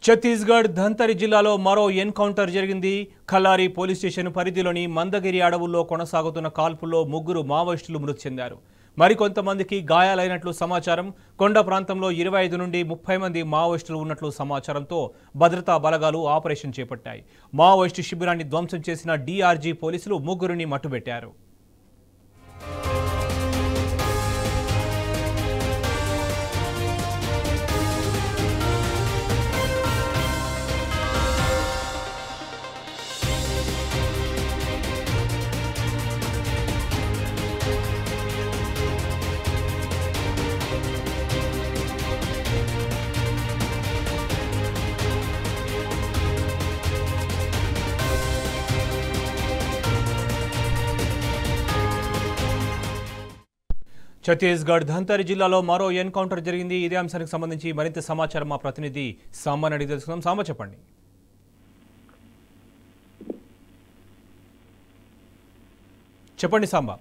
ఛత్తీస్గఢ్ ధంతరి జిల్లాలో మరో ఎన్కౌంటర్ జరిగింది. ఖల్లారి పోలీస్ స్టేషన్ పరిధిలోని మందగిరి అడవుల్లో కొనసాగుతున్న కాల్పుల్లో ముగ్గురు మావోయిస్టులు మృతి చెందారు. మరికొంతమందికి గాయాలైనట్లు సమాచారం. కొండ ప్రాంతంలో 25 నుండి 30 మంది మావోయిస్టులు ఉన్నట్లు సమాచారంతో భద్రతా బలగాలు ఆపరేషన్ చేపట్టాయి. మావోయిస్టు శిబిరాన్ని ధ్వంసం చేసిన డీఆర్జీ పోలీసులు ముగ్గురిని మట్టుబెట్టారు. ఛత్తీస్గఢ్ ధంతరి జిల్లాలో మరో ఎన్కౌంటర్ జరిగింది. ఇదే అంశానికి సంబంధించి మరింత సమాచారం మా ప్రతినిధి సాంబాని అడిగి తెలుసుకుందాం. సాంబా, చెప్పండి. సాంబా.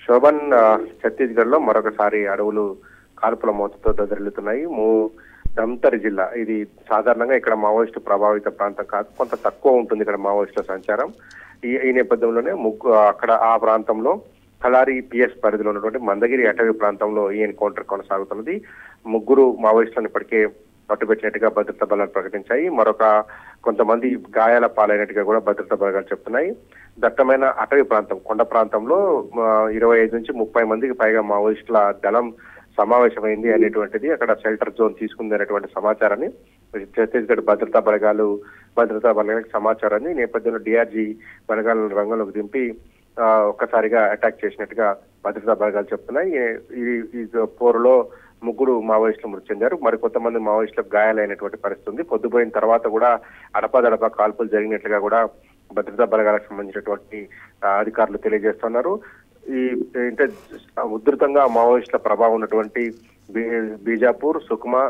శోభన్, ఛత్తీస్గఢ్ లో మరొకసారి అడవులు కాల్పుల మూతతో దొరిలుతున్నాయి. ధంతరి జిల్లా ఇది సాధారణంగా ఇక్కడ మావోయిస్టు ప్రభావిత ప్రాంతం కాదు, కొంత తక్కువ ఉంటుంది ఇక్కడ మావోయిస్టుల సంచారం. ఈ నేపథ్యంలోనే అక్కడ ఆ ప్రాంతంలో ఖలారి పిఎస్ పరిధిలో ఉన్నటువంటి మందగిరి అటవీ ప్రాంతంలో ఈ ఎన్కౌంటర్ కొనసాగుతున్నది. ముగ్గురు మావోయిస్టులను ఇప్పటికే పట్టుబెట్టినట్టుగా భద్రతా బలాలు ప్రకటించాయి. కొంతమంది గాయాల పాలైనట్టుగా కూడా భద్రతా బలగాలు చెప్తున్నాయి. దట్టమైన అటవీ ప్రాంతం, కొండ ప్రాంతంలో 25 నుంచి 30 మందికి పైగా మావోయిస్టుల దళం సమావేశమైంది అనేటువంటిది, అక్కడ షెల్టర్ జోన్ తీసుకుంది అనేటువంటి సమాచారాన్ని ఛత్తీస్గఢ్ భద్రతా బలగాలకు సమాచారాన్ని నేపథ్యంలో డిఆర్జీ బలగాలను రంగంలోకి దింపి ఒక్కసారిగా అటాక్ చేసినట్టుగా భద్రతా బలగాలు చెప్తున్నాయి. ఈ పోరులో ముగ్గురు మావోయిస్టులు మృతి చెందారు. మరికొంతమంది మావోయిస్టులకు గాయాలైనటువంటి పరిస్థితి ఉంది. పొద్దుపోయిన తర్వాత కూడా అడపాదడపా కాల్పులు జరిగినట్లుగా కూడా భద్రతా బలగాలకు సంబంధించినటువంటి అధికారులు తెలియజేస్తున్నారు. ఉధృతంగా మావోయిస్టుల ప్రభావం ఉన్నటువంటి బీజాపూర్, సుక్మా,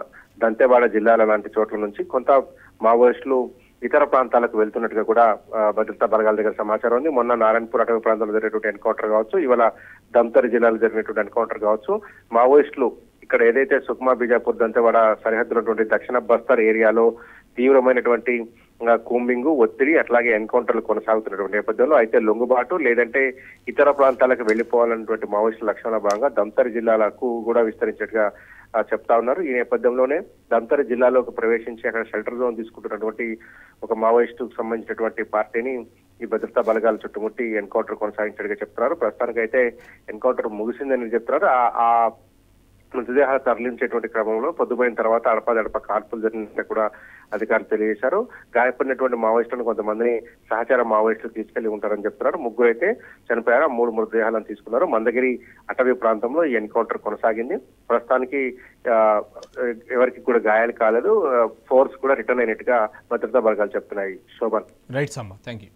దంతెవాడ జిల్లాల లాంటి చోట్ల నుంచి కొంత మావోయిస్టులు ఇతర ప్రాంతాలకు వెళ్తున్నట్టుగా కూడా భద్రతా బలగాల దగ్గర సమాచారం ఉంది. మొన్న నారాయణపూర్ అటవీ ప్రాంతంలో జరిగినటువంటి ఎన్కౌంటర్ కావచ్చు, ఇవాళ ధంతరి జిల్లాలో జరిగినటువంటి ఎన్కౌంటర్ కావచ్చు, మావోయిస్టులు ఇక్కడ ఏదైతే సుక్మా, బీజాపూర్, దంతెవాడ సరిహద్దున్నటువంటి దక్షిణ బస్తర్ ఏరియాలో తీవ్రమైనటువంటి కూంబింగ్, ఒత్తిడి, అట్లాగే ఎన్కౌంటర్లు కొనసాగుతున్నటువంటి నేపథ్యంలో అయితే లొంగుబాటు లేదంటే ఇతర ప్రాంతాలకు వెళ్లిపోవాలన్నటువంటి మావోయిస్టుల లక్ష్యంలో భాగంగా ధంతరి జిల్లాలకు కూడా విస్తరించినట్టుగా చెప్తా ఉన్నారు. ఈ నేపథ్యంలోనే ధంతరి జిల్లాలోకి ప్రవేశించి అక్కడ షెల్టర్ జోన్ తీసుకుంటున్నటువంటి ఒక మావోయిస్టుకు సంబంధించినటువంటి పార్టీని ఈ భద్రతా బలగాలు చుట్టుముట్టి ఎన్కౌంటర్ కొనసాగించినట్టుగా చెప్తున్నారు. ప్రస్తుతానికైతే ఎన్కౌంటర్ ముగిసిందని చెప్తున్నారు. ఆ మృతదేహాలు తరలించేటువంటి క్రమంలో పొద్దుపోయిన తర్వాత అడపాదడప కాల్పులు జరిగినట్టు కూడా అధికారులు తెలియజేశారు. గాయపడినటువంటి మావోయిస్టులను కొంతమందిని సహచార మావోయిస్టులు తీసుకెళ్లి ఉంటారని చెప్తున్నారు. ముగ్గురు అయితే చనిపోయారు, 3 మృతదేహాలను తీసుకున్నారు. మందగిరి అటవీ ప్రాంతంలో ఈ ఎన్కౌంటర్ కొనసాగింది. ప్రస్తుతానికి ఎవరికి కూడా గాయాలు కాలేదు. ఫోర్స్ కూడా రిటర్న్ అయినట్టుగా భద్రతా బలగాలు చెప్తున్నాయి. Shobhan. Right Samba, thank you.